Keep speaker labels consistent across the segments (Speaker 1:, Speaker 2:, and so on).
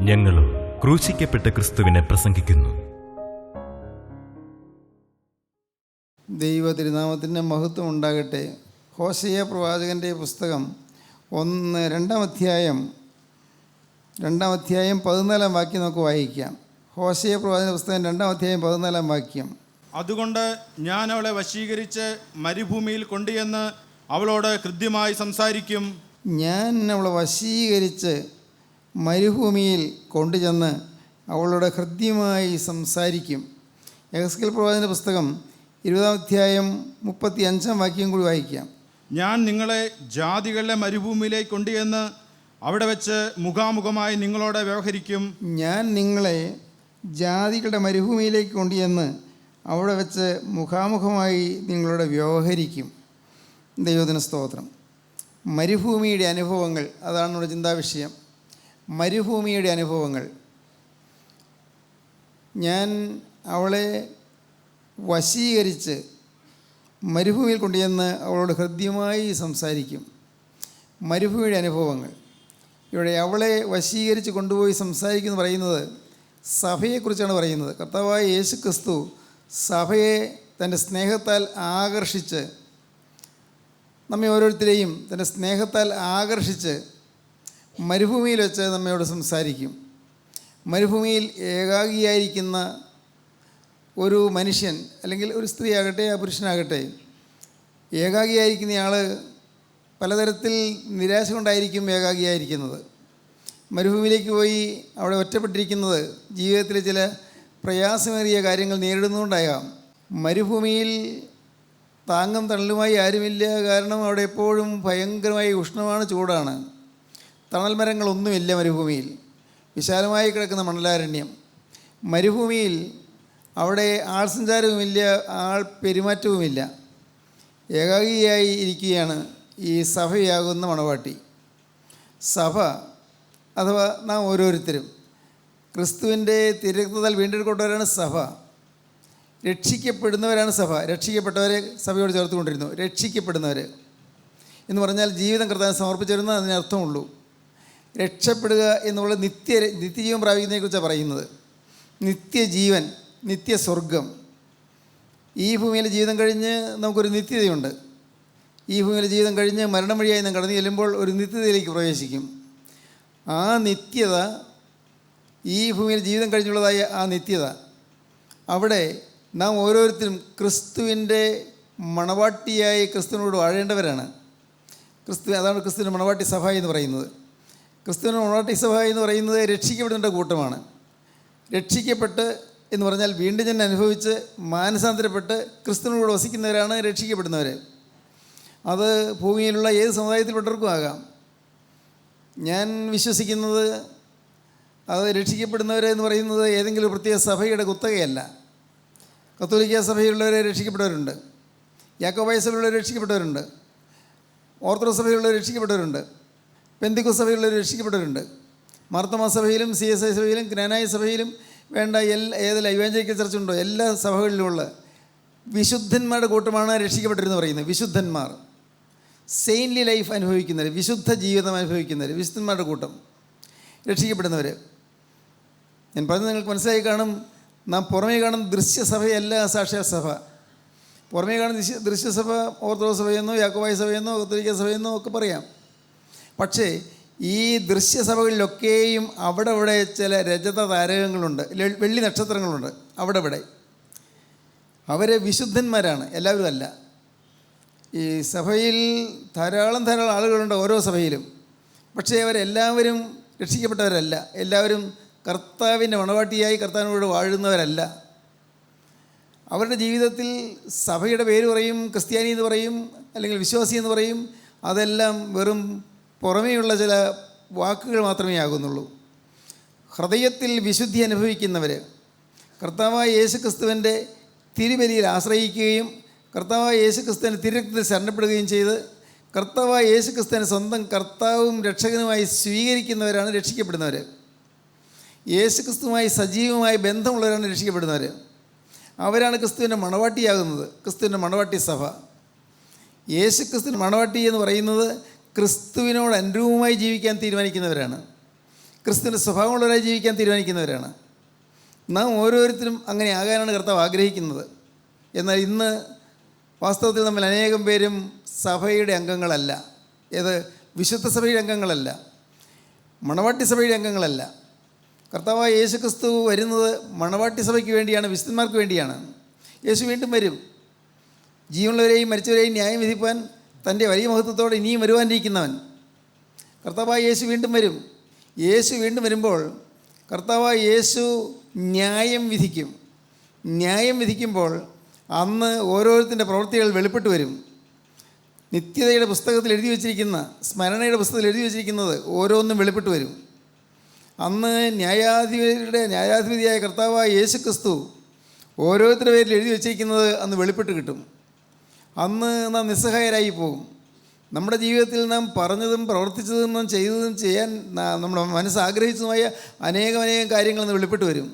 Speaker 1: ഞങ്ങളും ക്രൂശിക്കപ്പെട്ട ക്രിസ്തുവിനെ പ്രസംഗിക്കുന്നു.
Speaker 2: ദൈവ തിരുനാമത്തിൻ്റെ മഹത്വം ഉണ്ടാകട്ടെ. ഹോശയ്യ പ്രവാചകൻ്റെ പുസ്തകം 2-ാം അധ്യായം 14-ാം വാക്യം നമുക്ക് വായിക്കാം. ഹോശയ്യ പ്രവാചകൻ്റെ പുസ്തകം 2-ാം അധ്യായം 14-ാം വാക്യം.
Speaker 3: അതുകൊണ്ട് ഞാൻ അവളെ വശീകരിച്ച് മരുഭൂമിയിൽ കൊണ്ടുചെന്ന് അവളോട് കൃത്യമായി സംസാരിക്കും.
Speaker 2: ഞാൻ അവളെ വശീകരിച്ച് മരുഭൂമിയിൽ കൊണ്ടുചെന്ന് അവളോട് ഹൃദ്യമായി സംസാരിക്കും. യെഹെസ്കേൽ പ്രവാചകൻ്റെ പുസ്തകം 20-ാം അധ്യായം 35-ാം വാക്യം കൂടി വായിക്കാം.
Speaker 3: ഞാൻ നിങ്ങളെ ജാതികളുടെ മരുഭൂമിയിലേക്ക് കൊണ്ടുചെന്ന് അവിടെ വെച്ച് മുഖാമുഖമായി നിങ്ങളോട് വ്യവഹരിക്കും.
Speaker 2: ഞാൻ നിങ്ങളെ ജാതികളുടെ മരുഭൂമിയിലേക്ക് കൊണ്ടുചെന്ന് അവിടെ വെച്ച് മുഖാമുഖമായി നിങ്ങളോട് വ്യവഹരിക്കും. ദൈവത്തിന് സ്തോത്രം. മരുഭൂമിയുടെ അനുഭവങ്ങൾ, അതാണ് നമ്മുടെ ചിന്താവിഷയം. മരുഭൂമിയുടെ അനുഭവങ്ങൾ. ഞാൻ അവളെ വശീകരിച്ച് മരുഭൂമിയിൽ കൊണ്ടുചെന്ന് അവളോട് ഹൃദ്യമായി സംസാരിക്കും. മരുഭൂമിയുടെ അനുഭവങ്ങൾ. ഇവിടെ അവളെ വശീകരിച്ച് കൊണ്ടുപോയി സംസാരിക്കുമെന്ന് പറയുന്നത് സഭയെക്കുറിച്ചാണ് പറയുന്നത്. കർത്താവായ യേശു ക്രിസ്തു സഭയെ തൻ്റെ സ്നേഹത്താൽ ആകർഷിച്ച്, നമ്മെ ഓരോരുത്തരെയും തൻ്റെ സ്നേഹത്താൽ ആകർഷിച്ച് മരുഭൂമിയിൽ വെച്ച് നമ്മയോട് സംസാരിക്കും. മരുഭൂമിയിൽ ഏകാഗിയായിരിക്കുന്ന ഒരു മനുഷ്യൻ, അല്ലെങ്കിൽ ഒരു സ്ത്രീ ആകട്ടെ, ആ പുരുഷനാകട്ടെ, ഏകാഗിയായിരിക്കുന്നയാൾ പലതരത്തിൽ നിരാശ കൊണ്ടായിരിക്കും ഏകാഗിയായിരിക്കുന്നത്. മരുഭൂമിയിലേക്ക് പോയി അവിടെ ഒറ്റപ്പെട്ടിരിക്കുന്നത് ജീവിതത്തിലെ ചില പ്രയാസമേറിയ കാര്യങ്ങൾ നേരിടുന്നതുകൊണ്ടാകാം. മരുഭൂമിയിൽ താങ്ങും തണലുമായി ആരുമില്ല. കാരണം അവിടെ എപ്പോഴും ഭയങ്കരമായി ഉഷ്ണമാണ്, ചൂടാണ്. തണൽ മരങ്ങളൊന്നുമില്ല മരുഭൂമിയിൽ. വിശാലമായി കിടക്കുന്ന മണലാരണ്യം. മരുഭൂമിയിൽ അവിടെ ആൾ സഞ്ചാരവുമില്ല, ആൾ പെരുമാറ്റവുമില്ല. ഏകാഗിയായി ഇരിക്കുകയാണ് ഈ സഭയാകുന്ന മണവാട്ടി. സഭ അഥവാ നാം ഓരോരുത്തരും ക്രിസ്തുവിൻ്റെ തിരുരക്തത്താൽ വീണ്ടെടുക്കപ്പെട്ടവരാണ് സഭ. രക്ഷിക്കപ്പെടുന്നവരാണ് സഭ. രക്ഷിക്കപ്പെട്ടവരെ സഭയോട് ചേർത്തുകൊണ്ടിരുന്നു. രക്ഷിക്കപ്പെടുന്നവർ എന്ന് പറഞ്ഞാൽ ജീവിതം കർത്താവിന് സമർപ്പിച്ചിരുന്ന അതിനർത്ഥമുള്ളൂ. രക്ഷപ്പെടുക എന്നുള്ള നിത്യജീവൻ പ്രാപിക്കുന്നതിനെക്കുറിച്ചാണ് പറയുന്നത്. നിത്യജീവൻ, നിത്യസ്വർഗം. ഈ ഭൂമിയിലെ ജീവിതം കഴിഞ്ഞ് നമുക്കൊരു നിത്യതയുണ്ട്. ഈ ഭൂമിയിലെ ജീവിതം കഴിഞ്ഞ് മരണം വഴിയായി നാം കടന്നു ചെല്ലുമ്പോൾ ഒരു നിത്യതയിലേക്ക് പ്രവേശിക്കും. ആ നിത്യത, ഈ ഭൂമിയിൽ ജീവിതം കഴിഞ്ഞുള്ളതായ ആ നിത്യത, അവിടെ നാം ഓരോരുത്തരും ക്രിസ്തുവിൻ്റെ മണവാട്ടിയായി ക്രിസ്തുവിനോട് വാഴേണ്ടവരാണ്. അതാണ് ക്രിസ്തുവിൻ്റെ മണവാട്ടി സഭ എന്ന് പറയുന്നത്. ക്രിസ്തുവിൻ്റെ മണവാട്ടി സഭ എന്ന് പറയുന്നത് രക്ഷിക്കപ്പെടേണ്ട കൂട്ടമാണ്. രക്ഷിക്കപ്പെട്ട് എന്ന് പറഞ്ഞാൽ വീണ്ടും ജന്മം അനുഭവിച്ച് മാനസാന്തരപ്പെട്ട് ക്രിസ്തുവിനോട് വസിക്കുന്നവരാണ് രക്ഷിക്കപ്പെടുന്നവർ. അത് ഭൂമിയിലുള്ള ഏത് സമുദായത്തിൽപ്പെട്ടവർക്കും ആകാം. ഞാൻ വിശ്വസിക്കുന്നത് അത് രക്ഷിക്കപ്പെടുന്നവർ എന്ന് പറയുന്നത് ഏതെങ്കിലും പ്രത്യേക സഭയുടെ കുത്തകയല്ല. കത്തോലിക്ക സഭയിലുള്ളവരെ രക്ഷിക്കപ്പെട്ടവരുണ്ട്, യാക്കോബായ സഭയിലുള്ളവർ രക്ഷിക്കപ്പെട്ടവരുണ്ട്, ഓർത്തഡോക്സ് സഭയിലുള്ളവർ രക്ഷിക്കപ്പെട്ടവരുണ്ട്, പെന്തിക്കോസ്ത് സഭയിലുള്ളവർ രക്ഷിക്കപ്പെട്ടവരുണ്ട്, മാർത്തോമാ സഭയിലും CSI സഭയിലും ജ്ഞാനായ സഭയിലും വേണ്ട ഏതെല്ലാം ഇവാഞ്ചലിക്കൽ ചർച്ച ഉണ്ടോ എല്ലാ സഭകളിലുമുള്ള വിശുദ്ധന്മാരുടെ കൂട്ടമാണ് രക്ഷിക്കപ്പെട്ടിരുന്നു പറയുന്നത്. വിശുദ്ധന്മാർ, സെയിൻലി ലൈഫ് അനുഭവിക്കുന്നവർ, വിശുദ്ധ ജീവിതം അനുഭവിക്കുന്നവർ, വിശുദ്ധന്മാരുടെ കൂട്ടം, രക്ഷിക്കപ്പെടുന്നവർ. ഞാൻ പറഞ്ഞത് നിങ്ങൾക്ക് മനസ്സിലായി കാണും. നാം പുറമേ കാണുന്ന ദൃശ്യസഭയല്ല സാക്ഷാൽ സഭ. പുറമേ കാണുന്ന ദൃശ്യസഭ ഓർത്തഡോക്സ് സഭയെന്നോ യാക്കോബായ സഭയെന്നോ കത്തോലിക്ക സഭയെന്നോ ഒക്കെ പറയാം. പക്ഷേ ഈ ദൃശ്യസഭകളിലൊക്കെയും അവിടെ ചില രജത താരകങ്ങളുണ്ട്, വെള്ളി നക്ഷത്രങ്ങളുണ്ട്. അവിടെ അവരെ വിശുദ്ധന്മാരാണ്, എല്ലാവരും അല്ല. ഈ സഭയിൽ ധാരാളം ആളുകളുണ്ട് ഓരോ സഭയിലും. പക്ഷേ അവരെല്ലാവരും രക്ഷിക്കപ്പെട്ടവരല്ല. എല്ലാവരും കർത്താവിൻ്റെ മണവാട്ടിയായി കർത്താവിനോട് വാഴുന്നവരല്ല. അവരുടെ ജീവിതത്തിൽ സഭയുടെ പേര് പറയും, ക്രിസ്ത്യാനി എന്ന് പറയും, അല്ലെങ്കിൽ വിശ്വാസി എന്ന് പറയും. അതെല്ലാം വെറും പുറമേയുള്ള ചില വാക്കുകൾ മാത്രമേ ആകുന്നുള്ളൂ. ഹൃദയത്തിൽ വിശുദ്ധി അനുഭവിക്കുന്നവർ, കർത്താവായ യേശു ക്രിസ്തുവിൻ്റെ തിരുബലിയിൽ ആശ്രയിക്കുകയും കർത്താവായ യേശു ക്രിസ്തുവിൻ്റെ തിരുരക്തത്തിൽ ശരണപ്പെടുകയും ചെയ്ത് കർത്താവായ യേശു ക്രിസ്തുവിനെ സ്വന്തം കർത്താവും രക്ഷകനുമായി സ്വീകരിക്കുന്നവരാണ് രക്ഷിക്കപ്പെടുന്നവർ. യേശു ക്രിസ്തുവുമായി സജീവമായ ബന്ധമുള്ളവരാണ് രക്ഷിക്കപ്പെടുന്നവർ. അവരാണ് ക്രിസ്തുവിൻ്റെ മണവാട്ടിയാകുന്നത്, ക്രിസ്തുവിൻ്റെ മണവാട്ടി സഭ. യേശു ക്രിസ്തുവിൻ്റെ മണവാട്ടി എന്ന് പറയുന്നത് ക്രിസ്തുവിനോട് അനുരൂപമായി ജീവിക്കാൻ തീരുമാനിക്കുന്നവരാണ്. ക്രിസ്തുവിൻ്റെ സ്വഭാവമുള്ളവരായി ജീവിക്കാൻ തീരുമാനിക്കുന്നവരാണ്. നാം ഓരോരുത്തരും അങ്ങനെ ആകാനാണ് കർത്താവ് ആഗ്രഹിക്കുന്നത്. എന്നാൽ ഇന്ന് വാസ്തവത്തിൽ നമ്മൾ അനേകം പേരും സഭയുടെ അംഗങ്ങളല്ല. ഏത്? വിശുദ്ധ സഭയുടെ അംഗങ്ങളല്ല, മണവാട്ടി സഭയുടെ അംഗങ്ങളല്ല. കർത്താവായ യേശു ക്രിസ്തു വരുന്നത് മണവാട്ടി സഭയ്ക്ക് വേണ്ടിയാണ്, വിശുദ്ധന്മാർക്ക് വേണ്ടിയാണ്. യേശു വീണ്ടും വരും. ജീവനുള്ളവരെയും മരിച്ചവരെയും ന്യായം വിധിപ്പാൻ തൻ്റെ വലിയ മഹത്വത്തോടെ ഇനിയും വരുവാനിരിക്കുന്നവൻ കർത്താവായ യേശു വീണ്ടും വരും. യേശു വീണ്ടും വരുമ്പോൾ കർത്താവായ യേശു ന്യായം വിധിക്കും. ന്യായം വിധിക്കുമ്പോൾ അന്ന് ഓരോരുത്തരുടെ പ്രവൃത്തികൾ വെളിപ്പെട്ട് വരും. നിത്യതയുടെ പുസ്തകത്തിൽ എഴുതി വച്ചിരിക്കുന്ന, സ്മരണയുടെ പുസ്തകത്തിൽ എഴുതി വച്ചിരിക്കുന്നത് ഓരോന്നും വെളിപ്പെട്ട് വരും. അന്ന് ന്യായാധിപതിയായ കർത്താവായ യേശു ക്രിസ്തു ഓരോരുത്തരുടെ പേരിൽ എഴുതി വച്ചിരിക്കുന്നത് അന്ന് വെളിപ്പെട്ട് കിട്ടും. അന്ന് നാം നിസ്സഹായരായി പോകും. നമ്മുടെ ജീവിതത്തിൽ നാം പറഞ്ഞതും പ്രവർത്തിച്ചതും നാം ചെയ്തതും ചെയ്യാൻ നമ്മുടെ മനസ്സ് ആഗ്രഹിച്ചതുമായ അനേകം കാര്യങ്ങളൊന്ന് വെളിപ്പെട്ട് വരും.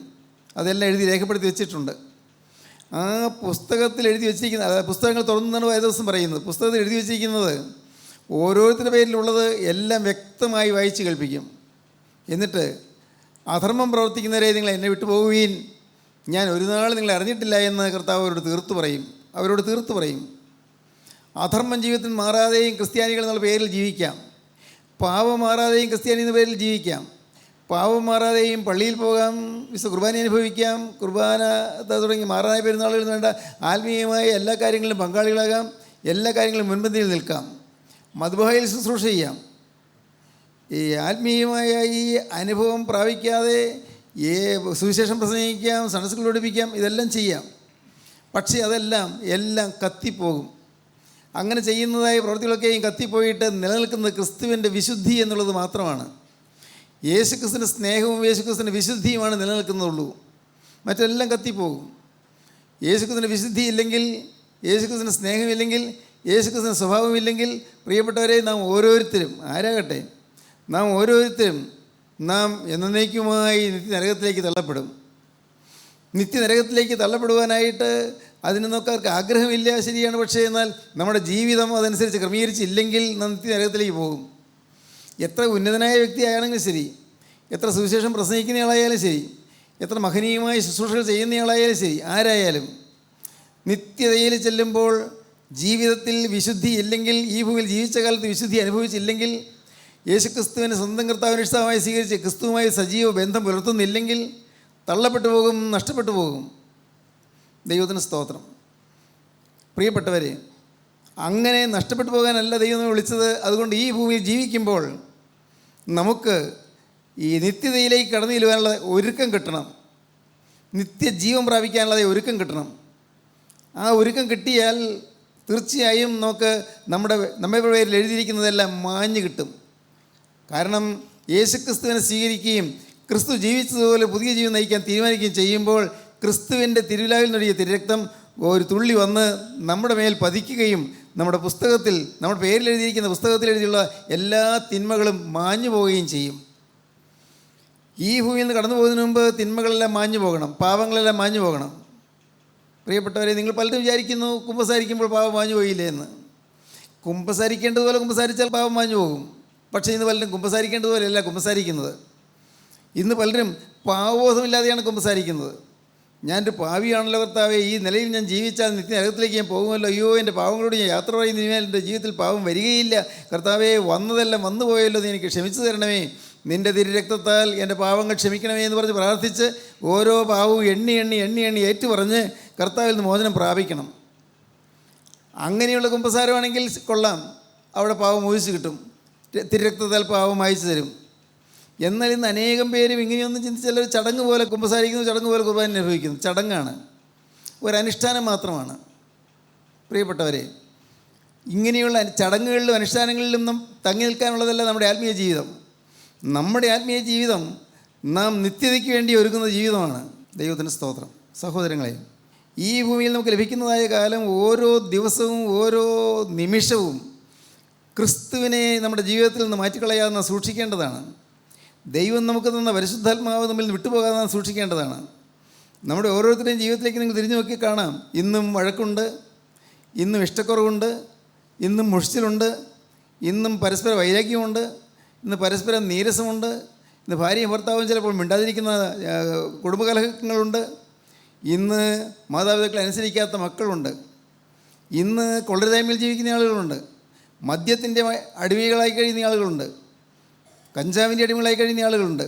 Speaker 2: അതെല്ലാം എഴുതി രേഖപ്പെടുത്തി വെച്ചിട്ടുണ്ട്. ആ പുസ്തകത്തിൽ എഴുതി വെച്ചിരിക്കുന്ന, അതായത് പുസ്തകങ്ങൾ തുറന്നാണ് വേദവസം പറയുന്നത്. പുസ്തകത്തിൽ എഴുതി വെച്ചിരിക്കുന്നത് ഓരോരുത്തരുടെ പേരിലുള്ളത് എല്ലാം വ്യക്തമായി വായിച്ച് കേൾപ്പിക്കും. എന്നിട്ട് അധർമ്മം പ്രവർത്തിക്കുന്നവരെ നിങ്ങൾ എന്നെ വിട്ടു പോകുകയും ഞാൻ ഒരു നാൾ നിങ്ങളെ അറിഞ്ഞിട്ടില്ല എന്ന് കർത്താവ് അവരോട് തീർത്തു പറയും. അധർമ്മം ജീവിതത്തിൽ മാറാതെയും ക്രിസ്ത്യാനികൾ എന്നുള്ള പേരിൽ ജീവിക്കാം. പാപം മാറാതെയും ക്രിസ്ത്യാനി എന്ന പേരിൽ ജീവിക്കാം. പാവം മാറാതെയും പള്ളിയിൽ പോകാം, കുർബാന അനുഭവിക്കാം, കുർബാന തുടങ്ങി മാറാനായ പെരുന്നാളുകൾ വേണ്ട ആത്മീയമായ എല്ലാ കാര്യങ്ങളിലും പങ്കാളികളാകാം, എല്ലാ കാര്യങ്ങളും മുൻപന്തിയിൽ നിൽക്കാം, മദ്ബഹയിൽ ശുശ്രൂഷ ചെയ്യാം. ഈ ആത്മീയമായ ഈ അനുഭവം പ്രാപിക്കാതെ സുവിശേഷം പ്രസംഗിക്കാം, സൺഡേ സ്കൂൾ പഠിപ്പിക്കാം, ഇതെല്ലാം ചെയ്യാം. പക്ഷേ എല്ലാം കത്തിപ്പോകും. അങ്ങനെ ചെയ്യുന്നതായ പ്രവൃത്തികളൊക്കെയും കത്തിപ്പോയിട്ട് നിലനിൽക്കുന്നത് ക്രിസ്തുവിൻ്റെ വിശുദ്ധി എന്നുള്ളത് മാത്രമാണ്. യേശുക്രിസ്തുവിൻ്റെ സ്നേഹവും യേശുക്രിസ്തുവിൻ്റെ വിശുദ്ധിയുമാണ് നിലനിൽക്കുന്നുള്ളൂ. മറ്റെല്ലാം കത്തിപ്പോകും. യേശുക്രിസ്തുവിൻ്റെ വിശുദ്ധി ഇല്ലെങ്കിൽ, യേശുക്രിസ്തുവിൻ്റെ സ്നേഹമില്ലെങ്കിൽ, യേശുക്രിസ്തുവിൻ്റെ സ്വഭാവമില്ലെങ്കിൽ, പ്രിയപ്പെട്ടവരെ, നാം ഓരോരുത്തരും ആരാകട്ടെ, നാം ഓരോരുത്തരും എന്നേക്കുമായി നിത്യനരകത്തിലേക്ക് തള്ളപ്പെടും. നിത്യനരകത്തിലേക്ക് തള്ളപ്പെടുവാനായിട്ട് അതിനൊക്കെ അവർക്ക് ആഗ്രഹമില്ല, ശരിയാണ്. പക്ഷേ എന്നാൽ നമ്മുടെ ജീവിതം അതനുസരിച്ച് ക്രമീകരിച്ചില്ലെങ്കിൽ നിത്യനരകത്തിലേക്ക് പോകും. എത്ര ഉന്നതനായ വ്യക്തിയാണെങ്കിലും ശരി, എത്ര സുവിശേഷം പ്രസംഗിക്കുന്നയാളായാലും ശരി, എത്ര മഹനീയമായ ശുശ്രൂഷകൾ ചെയ്യുന്നയാളായാലും ശരി, ആരായാലും നിത്യതയിൽ ചെല്ലുമ്പോൾ ജീവിതത്തിൽ വിശുദ്ധി ഇല്ലെങ്കിൽ, ഈ ഭൂമിയിൽ ജീവിച്ച കാലത്ത് വിശുദ്ധി അനുഭവിച്ചില്ലെങ്കിൽ, യേശുക്രിസ്തുവിനെ സ്വന്തം കർത്താവിന് ഇഷ്ടമായി സ്വീകരിച്ച് ക്രിസ്തുവുമായി സജീവ ബന്ധം പുലർത്തുന്നില്ലെങ്കിൽ തള്ളപ്പെട്ടു പോകും, നഷ്ടപ്പെട്ടു പോകും. ദൈവത്തിന് സ്തോത്രം. പ്രിയപ്പെട്ടവരെ, അങ്ങനെ നഷ്ടപ്പെട്ടു പോകാനല്ല ദൈവം വിളിച്ചത്. അതുകൊണ്ട് ഈ ഭൂമിയിൽ ജീവിക്കുമ്പോൾ നമുക്ക് ഈ നിത്യതയിലേക്ക് കടന്നു ചെല്ലുവാനുള്ള ഒരുക്കം കിട്ടണം. നിത്യജീവൻ പ്രാപിക്കാനുള്ള ഒരുക്കം കിട്ടണം. ആ ഒരുക്കം കിട്ടിയാൽ തീർച്ചയായും നമ്മുടെ പേരിൽ എഴുതിയിരിക്കുന്നതെല്ലാം മാഞ്ഞു കിട്ടും. കാരണം യേശുക്രിസ്തുവിനെ സ്വീകരിക്കുകയും ക്രിസ്തു ജീവിച്ചതുപോലെ പുതിയ ജീവൻ നയിക്കാൻ തീരുമാനിക്കുകയും ചെയ്യുമ്പോൾ ക്രിസ്തുവിൻ്റെ തിരുവിലാവിൽ നിന്നൊഴുകിയ തിരുരക്തം ഒരു തുള്ളി വന്ന് നമ്മുടെ മേൽ പതിക്കുകയും നമ്മുടെ പുസ്തകത്തിൽ, നമ്മുടെ പേരിൽ എഴുതിയിരിക്കുന്ന പുസ്തകത്തിൽ എഴുതിയുള്ള എല്ലാ തിന്മകളും മാഞ്ഞു പോവുകയും ചെയ്യും. ഈ ഭൂമിയിൽ നിന്ന് കടന്നു പോകുന്നതിന് മുമ്പ് തിന്മകളെല്ലാം മാഞ്ഞു പോകണം, പാപങ്ങളെല്ലാം മാഞ്ഞു പോകണം. പ്രിയപ്പെട്ടവരെ, നിങ്ങൾ പലരും വിചാരിക്കുന്നു കുമ്പസാരിക്കുമ്പോൾ പാപം മാഞ്ഞു പോയില്ലേ എന്ന്. കുമ്പസാരിക്കേണ്ടതുപോലെ കുമ്പസാരിച്ചാൽ പാപം മാഞ്ഞു പോകും. പക്ഷേ ഇന്ന് പലരും കുമ്പസാരിക്കേണ്ടതുപോലെയല്ല കുമ്പസാരിക്കുന്നത്. ഇന്ന് പലരും പാവബോധമില്ലാതെയാണ് കുമ്പസാരിക്കുന്നത്. ഞാനൊരു പാവിയാണല്ലോ കർത്താവേ, ഈ നിലയിൽ ഞാൻ ജീവിച്ചാൽ നിത്യനരകത്തിലേക്ക് ഞാൻ പോകുമല്ലോ, അയ്യോ എൻ്റെ പാവങ്ങളോട് ഞാൻ യാത്ര പറയുന്നതിനാൽ എൻ്റെ ജീവിതത്തിൽ പാവം വരികയില്ല, കർത്താവേ വന്നതെല്ലാം വന്നു പോയല്ലോ, നീ എനിക്ക് ക്ഷമിച്ചു തരണമേ, നിൻ്റെ തിരുരക്തത്താൽ എൻ്റെ പാവങ്ങൾ ക്ഷമിക്കണമേ എന്ന് പറഞ്ഞ് പ്രാർത്ഥിച്ച് ഓരോ പാവവും എണ്ണി എണ്ണി എണ്ണി എണ്ണി ഏറ്റുപറഞ്ഞ് കർത്താവിൽ നിന്ന് മോചനം പ്രാപിക്കണം. അങ്ങനെയുള്ള കുമ്പസാരമാണെങ്കിൽ കൊള്ളാം, അവിടെ പാവം മോചിച്ച് കിട്ടും, തിരുരക്തത്താൽ പാവം അയച്ചു തരും. എന്നാൽ ഇന്ന് അനേകം പേരും ഇങ്ങനെയൊന്നും ചിന്തിച്ചാൽ ചടങ്ങ് പോലെ കുമ്പസാരിക്കുന്നു, ചടങ്ങ് പോലെ കുർബാന അനുഭവിക്കുന്നു. ചടങ്ങാണ്, ഒരനുഷ്ഠാനം മാത്രമാണ്. പ്രിയപ്പെട്ടവരെ, ഇങ്ങനെയുള്ള ചടങ്ങുകളിലും അനുഷ്ഠാനങ്ങളിലും നാം തങ്ങി നിൽക്കാനുള്ളതല്ല നമ്മുടെ ആത്മീയ ജീവിതം. നമ്മുടെ ആത്മീയ ജീവിതം നാം നിത്യതയ്ക്ക് വേണ്ടി ഒരുക്കുന്ന ജീവിതമാണ്. ദൈവത്തിന് സ്തോത്രം. സഹോദരങ്ങളെ, ഈ ഭൂമിയിൽ നമുക്ക് ലഭിക്കുന്നതായ കാലം ഓരോ ദിവസവും ഓരോ നിമിഷവും ക്രിസ്തുവിനെ നമ്മുടെ ജീവിതത്തിൽ നിന്ന് മാറ്റിക്കളയാതെ സൂക്ഷിക്കേണ്ടതാണ്. ദൈവം നമുക്ക് തന്ന പരിശുദ്ധാത്മാവ് നമ്മിൽ നിന്ന് വിട്ടുപോകാതെ സൂക്ഷിക്കേണ്ടതാണ്. നമ്മുടെ ഓരോരുത്തരുടെയും ജീവിതത്തിലേക്ക് നിങ്ങൾ തിരിഞ്ഞു നോക്കി കാണാം. ഇന്നും വഴക്കുണ്ട്, ഇന്നും ഇഷ്ടക്കുറവുണ്ട്, ഇന്നും മുഷിച്ചിലുണ്ട്, ഇന്നും പരസ്പര വൈരാഗ്യമുണ്ട്, ഇന്ന് പരസ്പരം നീരസമുണ്ട്, ഇന്ന് ഭാര്യയും ഭർത്താവും ചിലപ്പോൾ മിണ്ടാതിരിക്കുന്ന കുടുംബകലഹങ്ങളുണ്ട്. ഇന്ന് മാതാപിതാക്കളെ അനുസരിക്കാത്ത മക്കളുണ്ട്. ഇന്ന് കൊള്ളരുതായ്മയിൽ ജീവിക്കുന്ന ആളുകളുണ്ട്. മദ്യത്തിൻ്റെ അടിമകളായി കഴിയുന്ന ആളുകളുണ്ട്. കഞ്ചാവിൻ്റെ അടിമകളായി കഴിയുന്ന ആളുകളുണ്ട്.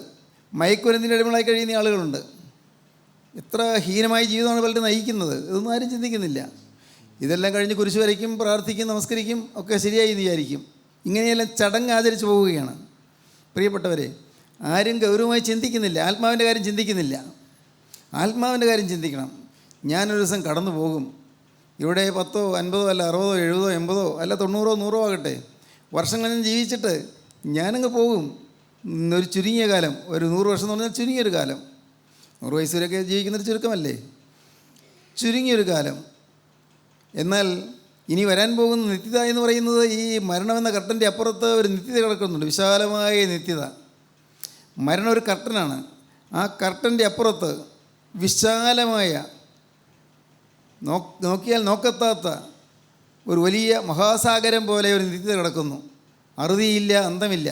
Speaker 2: മയക്കുമരുന്നിൻ്റെ അടിമകളായി കഴിയുന്ന ആളുകളുണ്ട്. എത്ര ഹീനമായ ജീവിതമാണ് പലരും നയിക്കുന്നത്. ഇതൊന്നും ആരും ചിന്തിക്കുന്നില്ല. ഇതെല്ലാം കഴിഞ്ഞ് കുരിശ് വരയ്ക്കും, പ്രാർത്ഥിക്കും, നമസ്കരിക്കും, ഒക്കെ ശരിയായി എന്ന് വിചാരിക്കും. ഇങ്ങനെയെല്ലാം ചടങ്ങ് ആചരിച്ച് പോവുകയാണ്. പ്രിയപ്പെട്ടവരെ, ആരും ഗൗരവമായി ചിന്തിക്കുന്നില്ല. ആത്മാവിൻ്റെ കാര്യം ചിന്തിക്കുന്നില്ല. ആത്മാവിൻ്റെ കാര്യം ചിന്തിക്കണം. ഞാനൊരു ദിവസം കടന്നു പോകും. ഇവിടെ 10, 50 അല്ല 60, 70, 80 അല്ല 90, 100 ആകട്ടെ, വർഷങ്ങളിൽ ജീവിച്ചിട്ട് ഞാനങ്ങ് പോകും. ഒരു ചുരുങ്ങിയ കാലം, ഒരു 100 വർഷം എന്ന് പറഞ്ഞാൽ ചുരുങ്ങിയൊരു കാലം. 100 വയസ്സ് വരെയൊക്കെ ജീവിക്കുന്നൊരു ചുരുക്കമല്ലേ, ചുരുങ്ങിയൊരു കാലം. എന്നാൽ ഇനി വരാൻ പോകുന്ന നിത്യത എന്ന് പറയുന്നത് ഈ മരണമെന്ന കർട്ടൻ്റെ അപ്പുറത്ത് ഒരു നിത്യത കിടക്കുന്നുണ്ട്, വിശാലമായ നിത്യത. മരണം ഒരു കർട്ടനാണ്. ആ കർട്ടൻ്റെ അപ്പുറത്ത് വിശാലമായ നോക്കിയാൽ നോക്കത്താത്ത ഒരു വലിയ മഹാസാഗരം പോലെ ഒരു നിത്യത കിടക്കുന്നു. അറുതിയില്ല, അന്തമില്ല.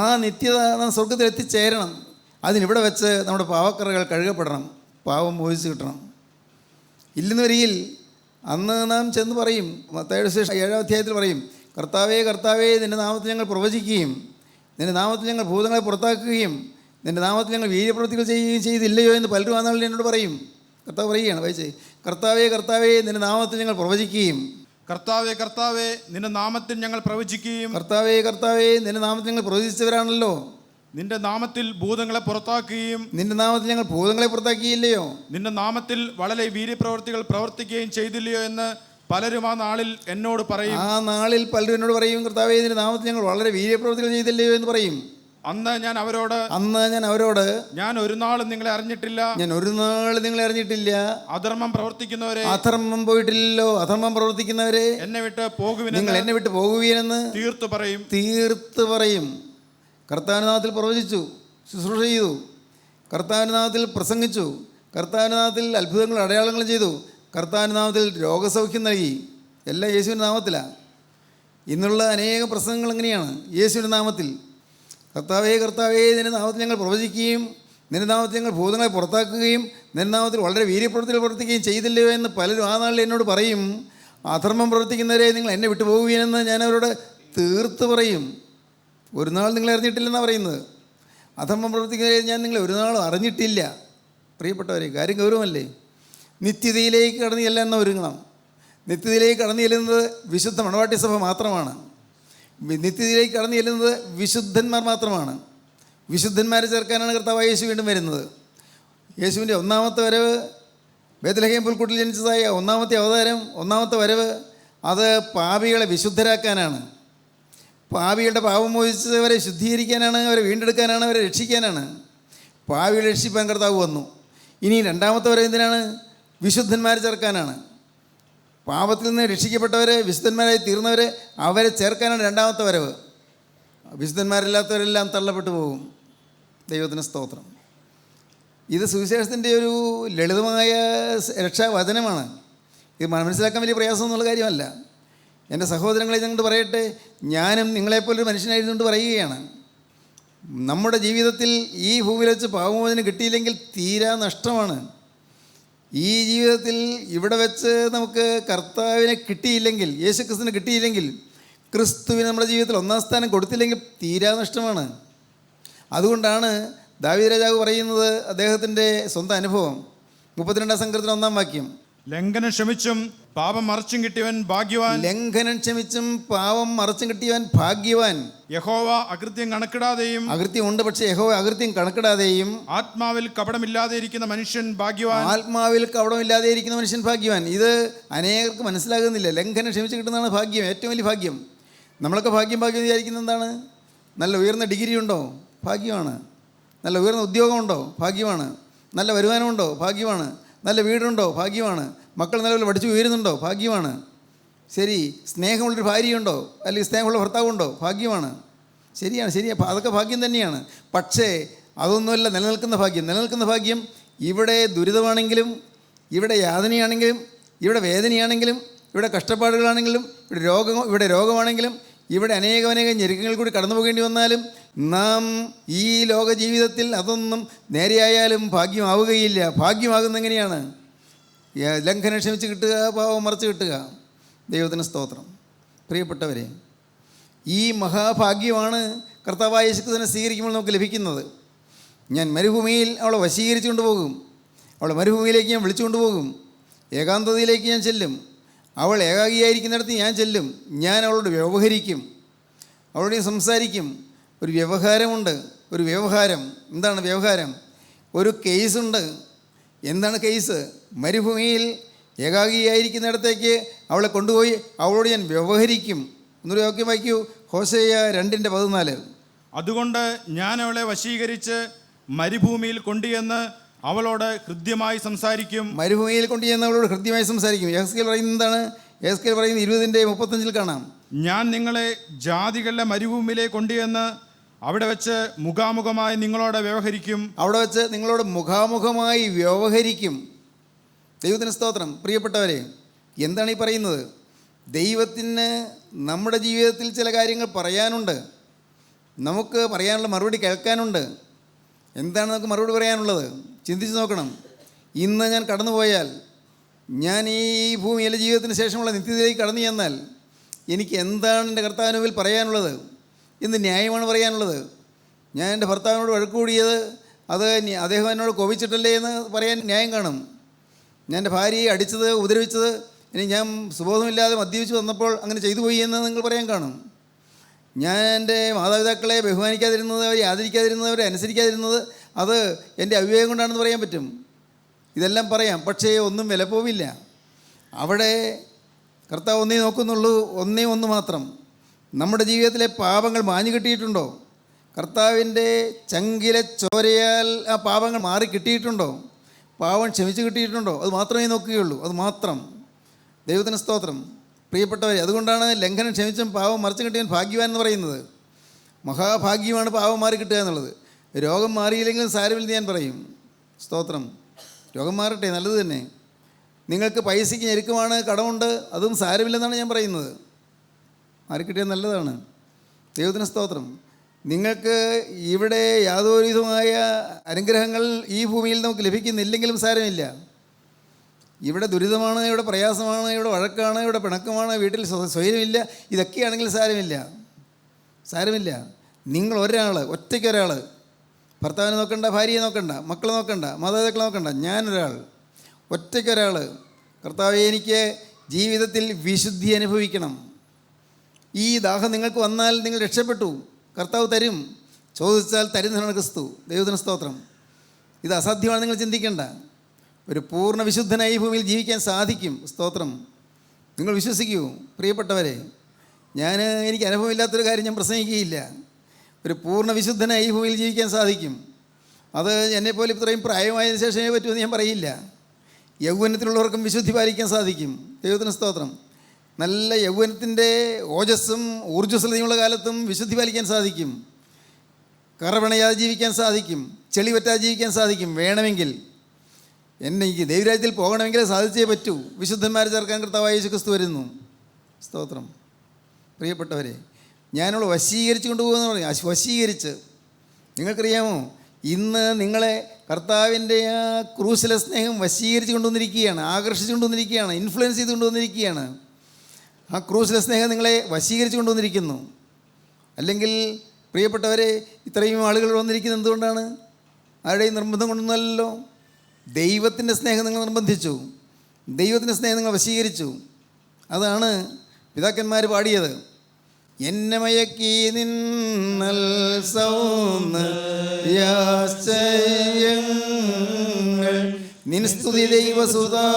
Speaker 2: ആ നിത്യത നാം സ്വർഗത്തിൽ എത്തിച്ചേരണം. അതിനിവിടെ വെച്ച് നമ്മുടെ പാവക്കറകൾ കഴുകപ്പെടണം, പാവം മോചിച്ച് കിട്ടണം. ഇല്ലെന്ന് വരികിൽ അന്ന് നാം ചെന്ന് പറയും, മത്തായിയുടെ സുവിശേഷം 7-ാം അധ്യായത്തിൽ പറയും, കർത്താവേ കർത്താവേ, നിൻ്റെ നാമത്തിൽ ഞങ്ങൾ പ്രവചിക്കുകയും നിൻ്റെ നാമത്തിൽ ഞങ്ങൾ ഭൂതങ്ങളെ പുറത്താക്കുകയും നിൻ്റെ നാമത്തിൽ ഞങ്ങൾ വീര്യപ്രവൃത്തികൾ ചെയ്യുകയും ചെയ്തില്ലയോ എന്ന് പലരും ആ നാളിൽ എന്നോട് പറയും. കർത്താവ് പറയുകയാണ്, വായിച്ചേ, കർത്താവേ കർത്താവേ, നിൻ്റെ നാമത്തിൽ ഞങ്ങൾ പ്രവചിക്കുകയും.
Speaker 3: കർത്താവേ കർത്താവേ, നിന്റെ നാമത്തിൽ ഞങ്ങൾ പ്രവചിക്കുകയും.
Speaker 2: കർത്താവേ കർത്താവേ, നിൻ്റെ നാമത്തിൽ ഞങ്ങൾ പ്രവചിച്ചവരാണല്ലോ.
Speaker 3: നിന്റെ നാമത്തിൽ ഭൂതങ്ങളെ പുറത്താക്കുകയും.
Speaker 2: നിൻ്റെ നാമത്തിൽ ഞങ്ങൾ ഭൂതങ്ങളെ പുറത്താക്കിയില്ലയോ?
Speaker 3: നിന്റെ നാമത്തിൽ വളരെ വീര്യപ്രവൃത്തികൾ പ്രവർത്തിക്കുകയും ചെയ്തില്ലയോ എന്ന് പലരും ആ നാളിൽ എന്നോട് പറയും.
Speaker 2: ആ നാളിൽ പലരും എന്നോട് പറയും, കർത്താവേ, നിൻ്റെ നാമത്തിൽ ഞങ്ങൾ വളരെ വീര്യപ്രവൃത്തികൾ ചെയ്തില്ലയോ എന്ന് പറയും.
Speaker 3: അന്ന് ഞാൻ അവരോട്
Speaker 2: ഞാൻ
Speaker 3: ഒരു നാളും നിങ്ങളെ അറിഞ്ഞിട്ടില്ല,
Speaker 2: ഞാൻ ഒരു നാൾ നിങ്ങളെ അറിഞ്ഞിട്ടില്ല.
Speaker 3: അധർമ്മം പ്രവർത്തിക്കുന്നവരെ,
Speaker 2: അധർമ്മം പോയിട്ടില്ലല്ലോ, അധർമ്മം പ്രവർത്തിക്കുന്നവരെ
Speaker 3: എന്നെ വിട്ട് പോകുവിൻ,
Speaker 2: നിങ്ങൾ എന്നെ വിട്ട് പോകുവീനെന്ന് തീർത്ത് പറയും. കർത്താവിൻ്റെ നാമത്തിൽ പ്രവചിച്ചു, ശുശ്രൂഷ ചെയ്തു, കർത്താവിൻ്റെ നാമത്തിൽ പ്രസംഗിച്ചു, കർത്താവിൻ്റെ നാമത്തിൽ അത്ഭുതങ്ങളും അടയാളങ്ങളും ചെയ്തു, കർത്താവിൻ്റെ നാമത്തിൽ രോഗസൗഖ്യം നൽകി. എല്ലാം യേശുവിൻ്റെ നാമത്തിലാണ്. ഇന്നുള്ള അനേകം പ്രസംഗങ്ങൾ എങ്ങനെയാണ്? യേശുവിൻ്റെ നാമത്തിൽ. കർത്താവേ കർത്താവേ, നിൻ്റെ നാമത്തിൽ ഞങ്ങൾ പ്രവചിക്കുകയും നിൻ്റെ നാമത്തിൽ ഞങ്ങൾ ഭൂതങ്ങളെ പുറത്താക്കുകയും നിൻ്റെ നാമത്തിൽ വളരെ വീര്യപ്രവൃത്തികൾ പ്രവർത്തിക്കുകയും ചെയ്തില്ലയോ എന്ന് പലരും ആ നാളിൽ എന്നോട് പറയും. അധർമ്മം പ്രവർത്തിക്കുന്നവരെ നിങ്ങൾ എന്നെ വിട്ടു പോകുകയെന്ന് ഞാൻ അവരോട് തീർത്ത് പറയും. ഒരു നാൾ നിങ്ങളെ അറിഞ്ഞിട്ടില്ലെന്നാണ് പറയുന്നത്. അധർമ്മം പ്രവർത്തിക്കുന്നവരെ ഞാൻ നിങ്ങളെ ഒരു നാളും അറിഞ്ഞിട്ടില്ല. പ്രിയപ്പെട്ടവരെ, കാര്യം ഗൗരവമല്ലേ? നിത്യതയിലേക്ക് കടന്നു ചെല്ലാൻ ഒരുങ്ങണം. നിത്യതയിലേക്ക് കടന്നു ചെല്ലുന്നത് വിശുദ്ധ മണവാട്ടി സഭ മാത്രമാണ്. നിത്യതയിലേക്ക് കടന്നു ചെല്ലുന്നത് വിശുദ്ധന്മാർ മാത്രമാണ്. വിശുദ്ധന്മാരെ ചേർക്കാനാണ് കർത്താവായ യേശു വീണ്ടും വരുന്നത്. യേശുവിൻ്റെ ഒന്നാമത്തെ വരവ്, ബേത്ലഹേം പുൽക്കൂട്ടിൽ ജനിച്ചതായ ഒന്നാമത്തെ അവതാരം, ഒന്നാമത്തെ വരവ്, അത് പാപികളെ വിശുദ്ധരാക്കാനാണ്. പാപികളുടെ പാപം മോചിച്ചവരെ ശുദ്ധീകരിക്കാനാണ്, അവരെ വീണ്ടെടുക്കാനാണ്, അവരെ രക്ഷിക്കാനാണ്. പാപികളെ രക്ഷിപ്പാൻ കർത്താവ് വന്നു. ഇനി രണ്ടാമത്തെ വരവ് എന്തിനാണ്? വിശുദ്ധന്മാരെ ചേർക്കാനാണ്. പാപത്തിൽ നിന്ന് രക്ഷിക്കപ്പെട്ടവരെ, വിശുദ്ധന്മാരായി തീർന്നവരെ, അവരെ ചേർക്കാനാണ് രണ്ടാമത്തെ വരവ്. വിശുദ്ധന്മാരില്ലാത്തവരെല്ലാം തള്ളപ്പെട്ടു പോകും. ദൈവത്തിന് സ്തോത്രം. ഇത് സുവിശേഷത്തിൻ്റെ ഒരു ലളിതമായ രക്ഷാവചനമാണ്. ഇത് മനസ്സിലാക്കാൻ വലിയ പ്രയാസമൊന്നുള്ള കാര്യമല്ല. എൻ്റെ സഹോദരങ്ങളെ ഞങ്ങൾ പറയട്ടെ, ഞാനും നിങ്ങളെപ്പോലൊരു മനുഷ്യനായിരുന്നുകൊണ്ട് പറയുകയാണ്. നമ്മുടെ ജീവിതത്തിൽ ഈ ഭൂമിയിൽ വെച്ച് പാപമോചനം കിട്ടിയില്ലെങ്കിൽ തീരാ നഷ്ടമാണ്. ഈ ജീവിതത്തിൽ ഇവിടെ വെച്ച് നമുക്ക് കർത്താവിനെ കിട്ടിയില്ലെങ്കിൽ, യേശുക്രിസ്തുവിനെ കിട്ടിയില്ലെങ്കിൽ, ക്രിസ്തുവിന് നമ്മുടെ ജീവിതത്തിൽ ഒന്നാം സ്ഥാനം കൊടുത്തില്ലെങ്കിൽ തീരാ നഷ്ടമാണ്. അതുകൊണ്ടാണ് ദാവീദ് രാജാവ് പറയുന്നത്, അദ്ദേഹത്തിൻ്റെ സ്വന്തം അനുഭവം, 32-ാം സങ്കീർത്തനം 1-ാം വാക്യം,
Speaker 3: ലംഘനം ക്ഷമിച്ചും പാപം മറച്ചും കിട്ടിയവൻ ഭാഗ്യവാൻ.
Speaker 2: ലംഘനം ക്ഷമിച്ചും പാപം മറച്ചും കിട്ടിയവൻ ഭാഗ്യവാൻ.
Speaker 3: യഹോവ അകൃത്യം കണക്കിടാതെയും,
Speaker 2: അകൃത്യമുണ്ട് പക്ഷേ യഹോവ അകൃത്യം കണക്കിടാതെയും,
Speaker 3: ആത്മാവിൽ കപടമില്ലാതെ ഇരിക്കുന്ന മനുഷ്യൻ ഭാഗ്യവാൻ.
Speaker 2: ആത്മാവിൽ കപടമില്ലാതെ ഇരിക്കുന്ന മനുഷ്യൻ ഭാഗ്യവാൻ. ഇത് അനേകർക്ക് മനസ്സിലാകുന്നില്ല. ലംഘനം ക്ഷമിച്ച് കിട്ടുന്നതാണ് ഭാഗ്യം, ഏറ്റവും വലിയ ഭാഗ്യം. നമ്മളൊക്കെ ഭാഗ്യം വിചാരിക്കുന്നത് എന്താണ്? നല്ല ഉയർന്ന ഡിഗ്രി ഉണ്ടോ? ഭാഗ്യമാണ്. നല്ല ഉയർന്ന ഉദ്യോഗമുണ്ടോ? ഭാഗ്യമാണ്. നല്ല വരുമാനമുണ്ടോ? ഭാഗ്യമാണ്. നല്ല വീടുണ്ടോ? ഭാഗ്യമാണ്. മക്കൾ നല്ലപോലെ പഠിച്ച് ഉയരുന്നുണ്ടോ? ഭാഗ്യമാണ്. ശരി, സ്നേഹമുള്ളൊരു ഭാര്യയുണ്ടോ? അല്ലെങ്കിൽ സ്നേഹമുള്ള ഭർത്താവുണ്ടോ? ഭാഗ്യമാണ്. ശരിയാണ്. അതൊക്കെ ഭാഗ്യം തന്നെയാണ്. പക്ഷേ അതൊന്നുമല്ല നിലനിൽക്കുന്ന ഭാഗ്യം. നിലനിൽക്കുന്ന ഭാഗ്യം ഇവിടെ ദുരിതമാണെങ്കിലും, ഇവിടെ യാതനയാണെങ്കിലും, ഇവിടെ വേദനയാണെങ്കിലും, ഇവിടെ കഷ്ടപ്പാടുകളാണെങ്കിലും, ഇവിടെ രോഗമാണെങ്കിലും, ഇവിടെ അനേകം ഞെരുക്കങ്ങളിൽ കൂടി കടന്നു പോകേണ്ടി വന്നാലും, നാം ഈ ലോക ജീവിതത്തിൽ അതൊന്നും നേരെയായാലും ഭാഗ്യമാവുകയില്ല. ഭാഗ്യമാകുന്ന എങ്ങനെയാണ്? ലംഘനം ക്ഷമിച്ച് കിട്ടുക, പാവം മറച്ച് കിട്ടുക. ദൈവത്തിന് സ്തോത്രം. പ്രിയപ്പെട്ടവരെ, ഈ മഹാഭാഗ്യമാണ് കർത്താവായ യേശുക്രിസ്തുവിനെ സ്വീകരിക്കുമ്പോൾ നമുക്ക് ലഭിക്കുന്നത്. ഞാൻ മരുഭൂമിയിൽ അവളെ വശീകരിച്ചു കൊണ്ടുപോകും. അവളെ മരുഭൂമിയിലേക്ക് ഞാൻ വിളിച്ചു കൊണ്ടുപോകും. ഏകാന്തതയിലേക്ക് ഞാൻ ചെല്ലും. അവൾ ഏകാഗിയായിരിക്കുന്നിടത്ത് ഞാൻ ചെല്ലും. ഞാൻ അവളോട് വ്യവഹരിക്കും, അവളോട് സംസാരിക്കും. ഒരു വ്യവഹാരമുണ്ട്. ഒരു വ്യവഹാരം. എന്താണ് വ്യവഹാരം? ഒരു കേസുണ്ട്. എന്താണ് കേസ്? മരുഭൂമിയിൽ ഏകാഗിയായിരിക്കുന്നിടത്തേക്ക് അവളെ കൊണ്ടുപോയി അവളോട് ഞാൻ വ്യവഹരിക്കും. എന്നൊരു വാക്യം വായിക്കൂ, ഹോശേയ 2:14.
Speaker 3: അതുകൊണ്ട് ഞാൻ അവളെ വശീകരിച്ച് മരുഭൂമിയിൽ കൊണ്ടുചെന്ന് അവളോട് ഹൃദ്യമായി സംസാരിക്കും.
Speaker 2: മരുഭൂമിയിൽ കൊണ്ടുചെന്ന് അവളോട് ഹൃദ്യമായി സംസാരിക്കും. യെഹെസ്കേൽ പറയുന്നത് എന്താണ്? യെഹെസ്കേൽ പറയുന്നത് 20:35 കാണാം.
Speaker 3: ഞാൻ നിങ്ങളെ ജാതികളുടെ മരുഭൂമിയിലേക്ക് കൊണ്ടുചെന്ന് അവിടെ വെച്ച് മുഖാമുഖമായി നിങ്ങളോട് വ്യവഹരിക്കും.
Speaker 2: അവിടെ വെച്ച് നിങ്ങളോട് മുഖാമുഖമായി വ്യവഹരിക്കും. ദൈവത്തിന് സ്തോത്രം. പ്രിയപ്പെട്ടവരെ, എന്താണ് ഈ പറയുന്നത്? ദൈവത്തിന് നമ്മുടെ ജീവിതത്തിൽ ചില കാര്യങ്ങൾ പറയാനുണ്ട്. നമുക്ക് പറയാനുള്ള മറുപടി കേൾക്കാനുണ്ട്. എന്താണ് നമുക്ക് മറുപടി പറയാനുള്ളത്? ചിന്തിച്ച് നോക്കണം. ഇന്ന് ഞാൻ കടന്നുപോയാൽ, ഞാൻ ഈ ഭൂമിയിലെ ജീവിതത്തിന് ശേഷമുള്ള നിത്യതയിലേക്ക് കടന്നു ചെന്നാൽ എനിക്ക് എന്താണ് എൻ്റെ കർത്താവിന് മുമ്പിൽ പറയാനുള്ളത്? എന്ത് ന്യായമാണ് പറയാനുള്ളത്? ഞാൻ എൻ്റെ ഭർത്താവിനോട് വഴക്ക് കൂടിയത് അത് അദ്ദേഹം എന്നോട് കോപിച്ചിട്ടല്ലേ എന്ന് പറയാൻ ന്യായം കാണും. ഞാൻ എൻ്റെ ഭാര്യയെ അടിച്ചത്, ഉപദ്രവിച്ചത്, ഇനി ഞാൻ സുബോധമില്ലാതെ മദ്യപിച്ച് വന്നപ്പോൾ അങ്ങനെ ചെയ്തു പോയി എന്ന് നിങ്ങൾ പറയാൻ കാണും. ഞാൻ എൻ്റെ മാതാപിതാക്കളെ ബഹുമാനിക്കാതിരുന്നത്, അവരെ ആദരിക്കാതിരുന്നത്, അവരെ അനുസരിക്കാതിരുന്നത് അത് എൻ്റെ അവിവേകം കൊണ്ടാണെന്ന് പറയാൻ പറ്റും. ഇതെല്ലാം പറയാം. പക്ഷേ ഒന്നും വിലപ്പോവില്ല. അവിടെ കർത്താവ് ഒന്നേ നോക്കുന്നുള്ളൂ, ഒന്ന് മാത്രം. നമ്മുടെ ജീവിതത്തിലെ പാപങ്ങൾ മാഞ്ഞു കിട്ടിയിട്ടുണ്ടോ? കർത്താവിൻ്റെ ചങ്കിലെ ചോരയാൽ ആ പാപങ്ങൾ മാറി കിട്ടിയിട്ടുണ്ടോ? പാവം ക്ഷമിച്ച് കിട്ടിയിട്ടുണ്ടോ? അത് മാത്രമേ നോക്കുകയുള്ളൂ. അത് മാത്രം. ദൈവത്തിന് സ്തോത്രം. പ്രിയപ്പെട്ടവരെ, അതുകൊണ്ടാണ് ലംഘനം ക്ഷമിച്ചും പാവം മറിച്ച് കിട്ടിയാൻ ഭാഗ്യവാൻ എന്ന് പറയുന്നത്. മഹാഭാഗ്യമാണ് പാവം മാറി കിട്ടുക എന്നുള്ളത്. രോഗം മാറിയില്ലെങ്കിലും സാരമില്ലെന്ന് ഞാൻ പറയും. സ്തോത്രം. രോഗം മാറട്ടെ, നല്ലത് തന്നെ. നിങ്ങൾക്ക് പൈസയ്ക്ക് ഞെരുക്കമാണ്, കടമുണ്ട്, അതും സാരമില്ലെന്നാണ് ഞാൻ പറയുന്നത്. മാറിക്കിട്ടിയാൽ നല്ലതാണ്. ദൈവത്തിന് സ്തോത്രം. നിങ്ങൾക്ക് ഇവിടെ യാതൊരുവിധമായ അനുഗ്രഹങ്ങൾ ഈ ഭൂമിയിൽ നമുക്ക് ലഭിക്കുന്നില്ലെങ്കിലും സാരമില്ല. ഇവിടെ ദുരിതമാണ്, ഇവിടെ പ്രയാസമാണ്, ഇവിടെ വഴക്കാണ്, ഇവിടെ പിണക്കമാണ്, വീട്ടിൽ സ്വൈരമില്ല, ഇതൊക്കെയാണെങ്കിൽ സാരമില്ല. നിങ്ങൾ ഒരാൾ, ഒറ്റയ്ക്കൊരാൾ, ഭർത്താവിനെ നോക്കണ്ട, ഭാര്യയെ നോക്കണ്ട, മക്കളെ നോക്കണ്ട, മാതാപിതാക്കളെ നോക്കണ്ട, ഞാനൊരാൾ, ഒറ്റയ്ക്കൊരാൾ. കർത്താവേ, എനിക്ക് ജീവിതത്തിൽ വിശുദ്ധി അനുഭവിക്കണം. ഈ ദാഹം നിങ്ങൾക്ക് വന്നാൽ നിങ്ങൾ രക്ഷപ്പെട്ടു. കർത്താവ് തരും. ചോദിച്ചാൽ തരുന്നതാണ് ക്രിസ്തു. ദൈവത്തിന് സ്തോത്രം. ഇത് അസാധ്യമാണ് നിങ്ങൾ ചിന്തിക്കേണ്ട. ഒരു പൂർണ്ണ വിശുദ്ധനായി ഈ ഭൂമിയിൽ ജീവിക്കാൻ സാധിക്കും. സ്തോത്രം. നിങ്ങൾ വിശ്വസിക്കൂ പ്രിയപ്പെട്ടവരെ. എനിക്ക് അനുഭവമില്ലാത്തൊരു കാര്യം ഞാൻ പ്രസംഗിക്കുകയില്ല. ഒരു പൂർണ്ണ വിശുദ്ധനായി ഈ ഭൂമിയിൽ ജീവിക്കാൻ സാധിക്കും. അത് എന്നെപ്പോലെ ഇത്രയും പ്രായമായതിനു ശേഷമേ പറ്റുമെന്ന് ഞാൻ പറയില്ല. യൗവനത്തിലുള്ളവർക്കും വിശുദ്ധി പാലിക്കാൻ സാധിക്കും. ദൈവത്തിന് സ്തോത്രം. നല്ല യൗവനത്തിൻ്റെ ഓജസ്സും ഊർജ്ജസ്വലതയുള്ള കാലത്തും വിശുദ്ധി പാലിക്കാൻ സാധിക്കും. കറപണയാതെ ജീവിക്കാൻ സാധിക്കും. ചെളി പറ്റാതെ ജീവിക്കാൻ സാധിക്കും. വേണമെങ്കിൽ എനിക്ക് ദൈവരാജ്യത്തിൽ പോകണമെങ്കിൽ സാധിച്ചേ പറ്റൂ. വിശുദ്ധന്മാരെ ചേർക്കാൻ കർത്താവായ യേശുക്രിസ്തു വരുന്നു. സ്തോത്രം. പ്രിയപ്പെട്ടവരെ, ഞാനവളെ വശീകരിച്ച് കൊണ്ടുപോകുമെന്ന് പറഞ്ഞു. വശീകരിച്ച്, നിങ്ങൾക്കറിയാമോ, ഇന്ന് നിങ്ങളെ കർത്താവിൻ്റെ ആ ക്രൂശിലെ സ്നേഹം വശീകരിച്ച് കൊണ്ടുവന്നിരിക്കുകയാണ്, ആകർഷിച്ച് കൊണ്ടുവന്നിരിക്കുകയാണ്, ഇൻഫ്ലുവൻസ് ചെയ്ത് കൊണ്ടുവന്നിരിക്കുകയാണ്. ആ ക്രൂശിലെ സ്നേഹം നിങ്ങളെ വശീകരിച്ച് കൊണ്ടുവന്നിരിക്കുന്നു. അല്ലെങ്കിൽ പ്രിയപ്പെട്ടവരെ, ഇത്രയും ആളുകൾ വന്നിരിക്കുന്നത് എന്തുകൊണ്ടാണ്? ആരുടെയും നിർബന്ധം കൊണ്ടൊന്നുമല്ലല്ലോ. ദൈവത്തിൻ്റെ സ്നേഹം നിങ്ങൾ നിർബന്ധിച്ചു, ദൈവത്തിൻ്റെ സ്നേഹം നിങ്ങൾ വശീകരിച്ചു. അതാണ് പിതാക്കന്മാർ പാടിയത്. എന്നെ മയക്കി നിന്നൽ സൗന്ദര്യാശ്ചര്യങ്ങൾ നിൻ സ്തുതി ദൈവസുതാ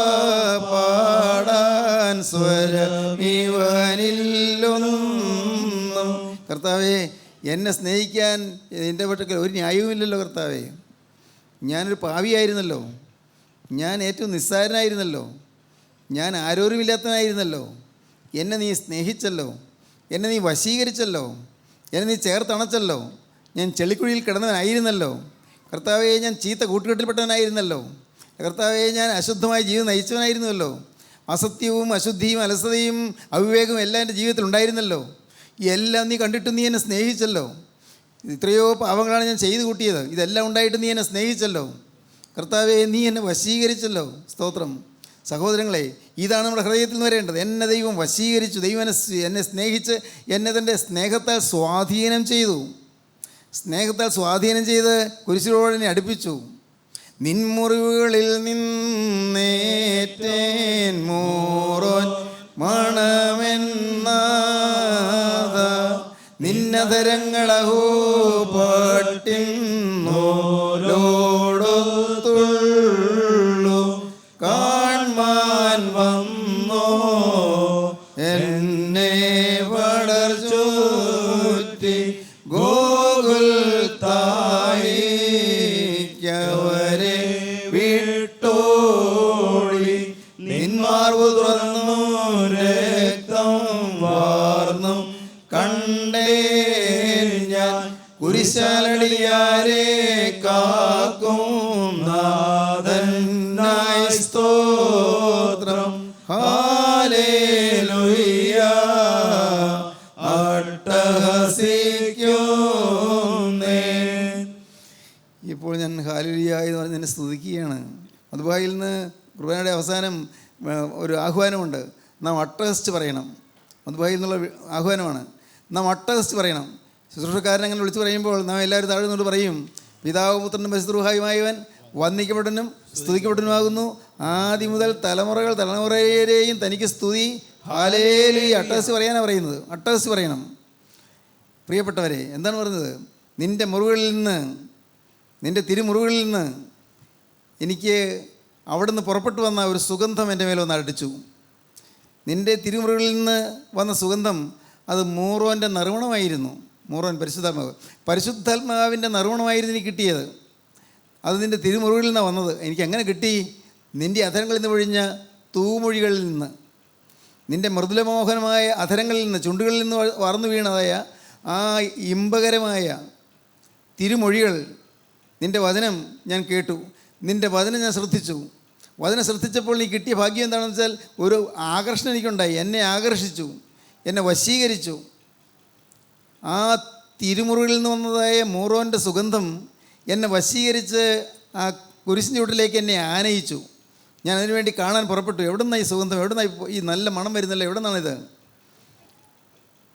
Speaker 2: പാടാൻ സ്വരമിവനില്ലൊന്നും. കർത്താവേ, എന്നെ സ്നേഹിക്കാൻ എൻ്റെ പക്കൽ ഒരു ന്യായവുമില്ലല്ലോ. കർത്താവേ, ഞാനൊരു പാവിയായിരുന്നല്ലോ, ഞാൻ ഏറ്റവും നിസ്സാരനായിരുന്നല്ലോ, ഞാൻ ആരോരുമില്ലാത്തവനായിരുന്നല്ലോ. എന്നെ നീ സ്നേഹിച്ചല്ലോ, എന്നെ നീ വശീകരിച്ചല്ലോ, എന്നെ നീ ചേർത്തണച്ചല്ലോ. ഞാൻ ചെളിക്കുഴിയിൽ കിടന്നവനായിരുന്നല്ലോ. കർത്താവേ, ഞാൻ ചീത്ത കൂട്ടുകെട്ടിൽപ്പെട്ടവനായിരുന്നല്ലോ. കർത്താവേ, ഞാൻ അശുദ്ധമായ ജീവിതം നയിച്ചവനായിരുന്നല്ലോ. അസത്യവും അശുദ്ധിയും അലസതയും അവിവേകവും എല്ലാം എൻ്റെ ജീവിതത്തിൽ ഉണ്ടായിരുന്നല്ലോ. എല്ലാം നീ കണ്ടിട്ട് നീ എന്നെ സ്നേഹിച്ചല്ലോ. ഇത്രയോ പാവങ്ങളാണ് ഞാൻ ചെയ്തു കൂട്ടിയത്. ഇതെല്ലാം ഉണ്ടായിട്ട് നീ എന്നെ സ്നേഹിച്ചല്ലോ കർത്താവേ, നീ എന്നെ വശീകരിച്ചല്ലോ. സ്തോത്രം. സഹോദരങ്ങളെ, ഇതാണ് നമ്മുടെ ഹൃദയത്തിൽ നിന്ന് വരേണ്ടത്. എന്നെ ദൈവം വശീകരിച്ചു. ദൈവം എന്നെ സ്നേഹിച്ച് എന്നെ തൻ്റെ സ്നേഹത്താൽ സ്വാധീനം ചെയ്തു. സ്നേഹത്താൽ സ്വാധീനം ചെയ്ത് കുരിശിനോട് എന്നെ അടുപ്പിച്ചു. നിൻമുറിവുകളിൽ നിന്നേറ്റേൻ മോറോൻ മണമെന്നാഥ, നിന്നതരങ്ങളഹോ പട്ടിന്നോലോടൊത്തുള്ളു കാൺമാൻ വന്നോ എന്നെ പടർചൂറ്റി ഗോകുൽ തായിക്കവരെ വിട്ടോളി. നിന്മാർവു തുറന്നു രക്തം വാർന്നും കണ്ടേൻ ഞാൻ കുരിശാലടിയാരെ കാക്കും നാഥനായി സ്തോത്രം. ഹല്ലേലൂയ. അട്ടഹസിക്കുന്നേ. ഇപ്പോൾ ഞാൻ ഹല്ലേലൂയ എന്ന് പറഞ്ഞ് എന്നെ സ്തുതിക്കുകയാണ്. അതുപോലെ നിന്ന് കുർബാനയുടെ അവസാനം ഒരു ആഹ്വാനമുണ്ട്. നാം അട്ടഹസിച്ച് പറയണം. അതുപോലെ നിന്നുള്ള ആഹ്വാനമാണ്. നാം അട്ടഹസിച്ച് പറയണം. ശുശ്രൂഷക്കാരൻ അങ്ങനെ വിളിച്ച് പറയുമ്പോൾ നാം എല്ലാവരും താഴെ നിന്നോട് പറയും, പിതാവും പുത്രനും പരിശുദ്ധരുമായവൻ വന്ദിക്കപ്പെട്ടനും സ്തുതിക്കപ്പെട്ടനുമാകുന്നു, ആദ്യം മുതൽ തലമുറകളെയും തനിക്ക് സ്തുതി. ഹല്ലേലൂയ. അട്ടഹസിച്ച് പറയാനാണ് പറയുന്നത്. അട്ടഹസിച്ച് പറയണം. പ്രിയപ്പെട്ടവരെ, എന്താണ് പറയുന്നത്? നിൻ്റെ മുറിവുകളിൽ നിന്ന്, നിൻ്റെ തിരുമുറിവുകളിൽ നിന്ന് എനിക്ക് അവിടുന്ന് പുറപ്പെട്ടു വന്ന ഒരു സുഗന്ധം എൻ്റെ മേലെ വന്ന് അടിച്ചു. നിൻ്റെ തിരുമുറികളിൽ നിന്ന് വന്ന സുഗന്ധം അത് മൂറോൻ്റെ നറുമണമായിരുന്നു. മൂറോൻ പരിശുദ്ധാത്മാവിൻ്റെ നറുമണമായിരുന്നു എനിക്ക് കിട്ടിയത്. അത് നിൻ്റെ തിരുമുറികളിൽ നിന്നാണ് വന്നത്. എനിക്ക് എങ്ങനെ കിട്ടി? നിൻ്റെ അധരങ്ങളിൽ നിന്ന് പൊഴിഞ്ഞ തൂമൊഴികളിൽ നിന്ന്, നിൻ്റെ മൃദുലമോഹനമായ അധരങ്ങളിൽ നിന്ന്, ചുണ്ടുകളിൽ നിന്ന് വാർന്നു വീണതായ ആ ഇമ്പകരമായ തിരുമൊഴികൾ, നിൻ്റെ വചനം ഞാൻ കേട്ടു. നിൻ്റെ വചനം ഞാൻ ശ്രദ്ധിച്ചു. വചനം ശ്രദ്ധിച്ചപ്പോൾ നീ കിട്ടിയ ഭാഗ്യം എന്താണെന്ന് വെച്ചാൽ ഒരു ആകർഷണം എനിക്കുണ്ടായി. എന്നെ ആകർഷിച്ചു, എന്നെ വശീകരിച്ചു. ആ തിരുമുറികളിൽ നിന്ന് വന്നതായ മൂറോൻ്റെ സുഗന്ധം എന്നെ വശീകരിച്ച് ആ കുരിശിൻ്റെ ചുവട്ടിലേക്ക് എന്നെ ആനയിച്ചു. ഞാൻ അതിനുവേണ്ടി കാണാൻ പുറപ്പെട്ടു. എവിടെ നിന്നാണ് ഈ സുഗന്ധം? എവിടെ നിന്നാണ് ഈ നല്ല മണം വരുന്നല്ലോ? എവിടെ നിന്നാണിത്?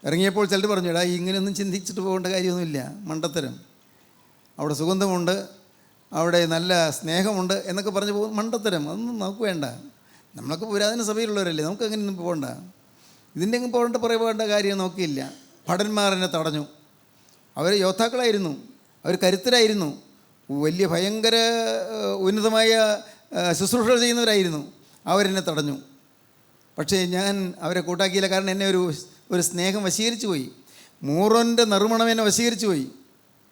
Speaker 2: ഇറങ്ങിയപ്പോൾ ചിലർ പറഞ്ഞു, എടാ ഇങ്ങനെയൊന്നും ചിന്തിച്ചിട്ട് പോകേണ്ട കാര്യമൊന്നുമില്ല, മണ്ടത്തരം. അവിടെ സുഗന്ധമുണ്ട്, അവിടെ നല്ല സ്നേഹമുണ്ട് എന്നൊക്കെ പറഞ്ഞു പോകും. മണ്ടത്തരം. അതൊന്നും നമുക്ക് വേണ്ട. നമ്മളൊക്കെ പുരാതന സഭയിലുള്ളവരല്ലേ, നമുക്ക് അങ്ങനെയൊന്നും പോകണ്ട. ഇതിൻ്റെ അങ്ങ് പോകേണ്ട കാര്യം നോക്കിയില്ല. ഭടന്മാർ എന്നെ തടഞ്ഞു. അവർ യോദ്ധാക്കളായിരുന്നു, അവർ കരുത്തരായിരുന്നു, വലിയ ഭയങ്കര ഉന്നതമായ ശുശ്രൂഷകൾ ചെയ്യുന്നവരായിരുന്നു. അവരെന്നെ തടഞ്ഞു. പക്ഷേ ഞാൻ അവരെ കൂട്ടാക്കിയില്ല. കാരണം എന്നെ ഒരു സ്നേഹം വശീകരിച്ചു പോയി. മൂറോൻ്റെ നറുമണം എന്നെ വശീകരിച്ചു പോയി.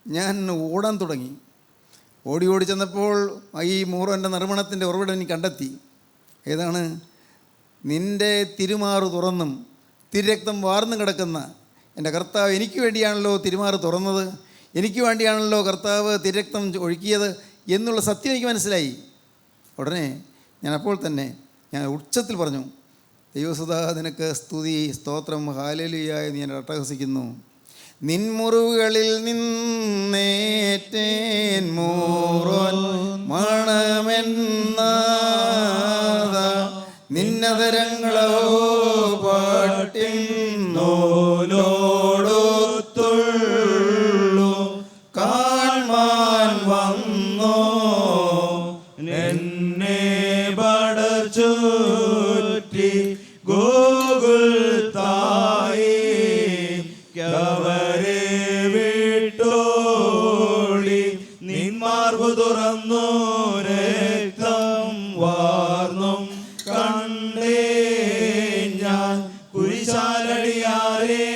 Speaker 2: ഞാൻ ഓടാൻ തുടങ്ങി. ഓടി ചെന്നപ്പോൾ ഈ മൂറോൻ്റെ നറുമണത്തിൻ്റെ ഉറവിടം എനിക്ക് കണ്ടെത്തി. ഏതാണ്? നിൻ്റെ തിരുമാറ് തുറന്നും തിരുരക്തം വാർന്നു കിടക്കുന്ന എൻ്റെ കർത്താവ് എനിക്ക് വേണ്ടിയാണല്ലോ തിരുമാറ് തുറന്നത്, എനിക്ക് വേണ്ടിയാണല്ലോ കർത്താവ് തിരുരക്തം ഒഴുക്കിയത് എന്നുള്ള സത്യം എനിക്ക് മനസ്സിലായി. ഉടനെ ഞാൻ അപ്പോൾ തന്നെ ഞാൻ ഉച്ചത്തിൽ പറഞ്ഞു, ദൈവസുധാ നിനക്ക് സ്തുതി, സ്തോത്രം, ഹല്ലേലൂയ എന്ന് ഞാൻ അട്ടഹസിക്കുന്നു. നിൻമുറിവുകളിൽ നിന്നേറ്റേൻ മൂറോൻ മണമെന്നാഥ, നിന്നതരങ്ങളോ പട്ടിന്നോലോടൊത്തുള്ളു കാൺമാൻ വന്നോ എന്നെ പടർചൂറ്റി ഗോകുൽ തായിക്കവരെ വിട്ടോളി. നിന്മാർവു തുറന്നു രക്തം വാർന്നും കണ്ടേ ഞാൻ കുരിശാലടിയാരെ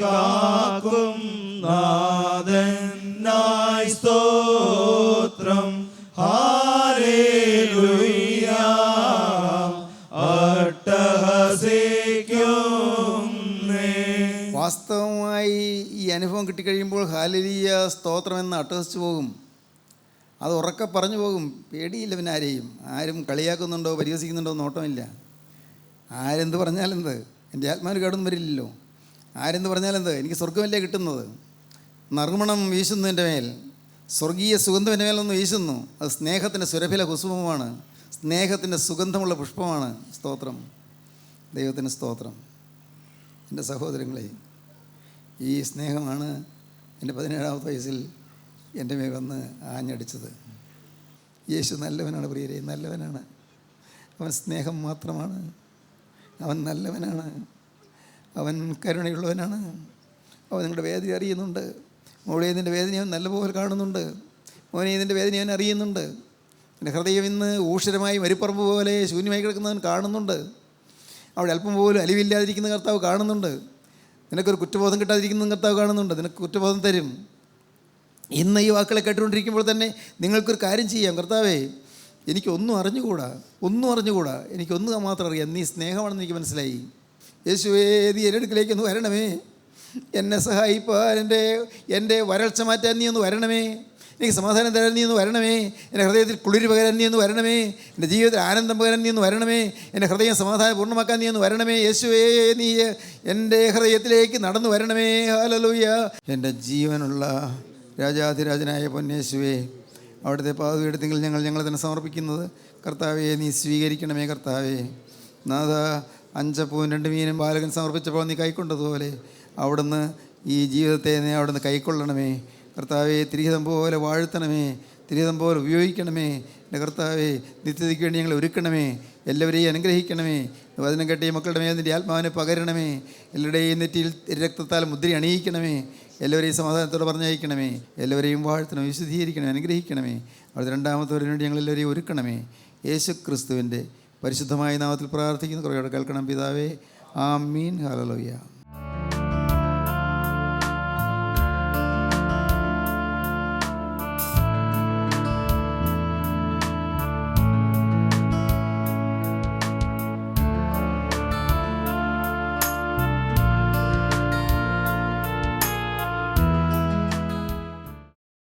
Speaker 2: കാക്കും നാഥനായി സ്തോത്രം. ഹല്ലേലൂയ. അട്ടഹസിക്കുന്നേ. വാസ്തവമായി ഈ അനുഭവം കിട്ടിക്കഴിയുമ്പോൾ ഹല്ലേലൂയ സ്തോത്രം എന്ന് അട്ടഹസിച്ചു പോകും. അത് ഉറക്കെ പറഞ്ഞു പോകും. പേടിയില്ല പിന്നെ ആരെയും. ആരും കളിയാക്കുന്നുണ്ടോ പരിഹസിക്കുന്നുണ്ടോ നോട്ടമില്ല. ആരെന്ത് പറഞ്ഞാലെന്ത്? എൻ്റെ ആത്മാവിന് കേടൊന്നും വരില്ലല്ലോ. ആരെന്ത് പറഞ്ഞാലെന്ത്? എനിക്ക് സ്വർഗമല്ലേ കിട്ടുന്നത്. നറുമണം വീശുന്നതിൻ്റെ മേൽ, സ്വർഗീയ സുഗന്ധത്തിൻ്റെ മേലൊന്ന് വീശുന്നു. അത് സ്നേഹത്തിൻ്റെ സുരഭില കുസുമമാണ്, സ്നേഹത്തിൻ്റെ സുഗന്ധമുള്ള പുഷ്പമാണ്. സ്തോത്രം, ദൈവത്തിന് സ്തോത്രം. എൻ്റെ സഹോദരങ്ങളെ, ഈ സ്നേഹമാണ് എൻ്റെ 17-ാമത്തെ വയസ്സിൽ എൻ്റെ മേൽ വന്ന് ആഞ്ഞടിച്ചത്. യേശു നല്ലവനാണ് പ്രിയരെ, നല്ലവനാണ്. അവൻ സ്നേഹം മാത്രമാണ്. അവൻ നല്ലവനാണ്, അവൻ കരുണയുള്ളവനാണ്. അവൻ നിങ്ങളുടെ വേദന അറിയുന്നുണ്ട്. മോളെ, ഇതിൻ്റെ വേദന അവൻ നല്ലപോലെ കാണുന്നുണ്ട്. മോനെ, ഇതിൻ്റെ വേദന അവൻ അറിയുന്നുണ്ട്. എൻ്റെ ഹൃദയം ഇന്ന് ഊഷരമായി മരുപ്പറമ്പ് പോലെ ശൂന്യമായി കിടക്കുന്നവൻ കാണുന്നുണ്ട്. അവിടെ അല്പം പോലും അലിവില്ലാതിരിക്കുന്ന കർത്താവ് കാണുന്നുണ്ട്. നിനക്കൊരു കുറ്റബോധം കിട്ടാതിരിക്കുന്ന കർത്താവ് കാണുന്നുണ്ട്. നിനക്ക് കുറ്റബോധം തരും. ഇന്ന് ഈ വാക്കുകളെ കേട്ടുകൊണ്ടിരിക്കുമ്പോൾ തന്നെ നിങ്ങൾക്കൊരു കാര്യം ചെയ്യാം. കർത്താവേ, എനിക്കൊന്നും അറിഞ്ഞുകൂടാ, എനിക്കൊന്ന് മാത്രം അറിയാം, നീ സ്നേഹമാണെന്ന് എനിക്ക് മനസ്സിലായി. യേശുവേ, നീ എൻ്റെ അടുക്കിലേക്കൊന്ന് വരണമേ, എന്നെ സഹായിപ്പാൻ, എൻ്റെ വരൾച്ച മാറ്റാൻ നീ ഒന്ന് വരണമേ, എനിക്ക് സമാധാനം തരാൻ നീ ഒന്ന് വരണമേ, എൻ്റെ ഹൃദയത്തിൽ കുളിര് പകരാൻ നീ ഒന്ന് വരണമേ, എൻ്റെ ജീവിതത്തിൽ ആനന്ദം പകരാൻ നീ ഒന്ന് വരണമേ, എൻ്റെ ഹൃദയം സമാധാനം പൂർണ്ണമാക്കാൻ നീ ഒന്ന് വരണമേ. യേശുവേ, നീ എൻ്റെ ഹൃദയത്തിലേക്ക് നടന്നു വരണമേ. ഹല്ലേലൂയ. എൻ്റെ ജീവനുള്ള രാജാധിരാജനായ പൊന്നേശുവേ, അവിടുത്തെ പാദപീഠത്തിൽ ഞങ്ങൾ തന്നെ സമർപ്പിക്കുന്നത് കർത്താവേ, നീ സ്വീകരിക്കണമേ. കർത്താവേ, നാഥ, 5 അപ്പവും 2 മീനും ബാലകൻ സമർപ്പിച്ചപ്പോൾ നീ കൈക്കൊണ്ടതുപോലെ അവിടുന്ന് ഈ ജീവിതത്തെ നീ അവിടുന്ന് കൈക്കൊള്ളണമേ. കർത്താവേ, തിരിഹിതം പോലെ വാഴ്ത്തണമേ, തിരിഹിതം പോലെ ഉപയോഗിക്കണമേ. എൻ്റെ കർത്താവേ, നിത്യതയ്ക്ക് വേണ്ടി ഞങ്ങൾ ഒരുക്കണമേ. എല്ലാവരെയും അനുഗ്രഹിക്കണമേ. വചനം കേട്ട ഈ മക്കളുടെ മേൽ നിൻ്റെ ആത്മാവിനെ പകരണമേ. എല്ലാവരുടെയും നെറ്റിയിൽ രക്തത്താൽ മുദ്ര അണിയിക്കണമേ. എല്ലാവരെയും സമാധാനത്തോടെ പറഞ്ഞയക്കണമേ. എല്ലാവരെയും വാഴ്ത്തണം, വിശുദ്ധീകരിക്കണമേ, അനുഗ്രഹിക്കണമേ. അവിടുത്തെ 2ാമത്തവരിന് വേണ്ടി ഞങ്ങളെല്ലാവരെയും ഒരുക്കണമേ. യേശു ക്രിസ്തുവിൻ്റെ പരിശുദ്ധമായ നാമത്തിൽ പ്രാർത്ഥിക്കുന്ന കുറേയോടെ കേൾക്കണം പിതാവേ. ആമീൻ. ഹല്ലേലൂയ.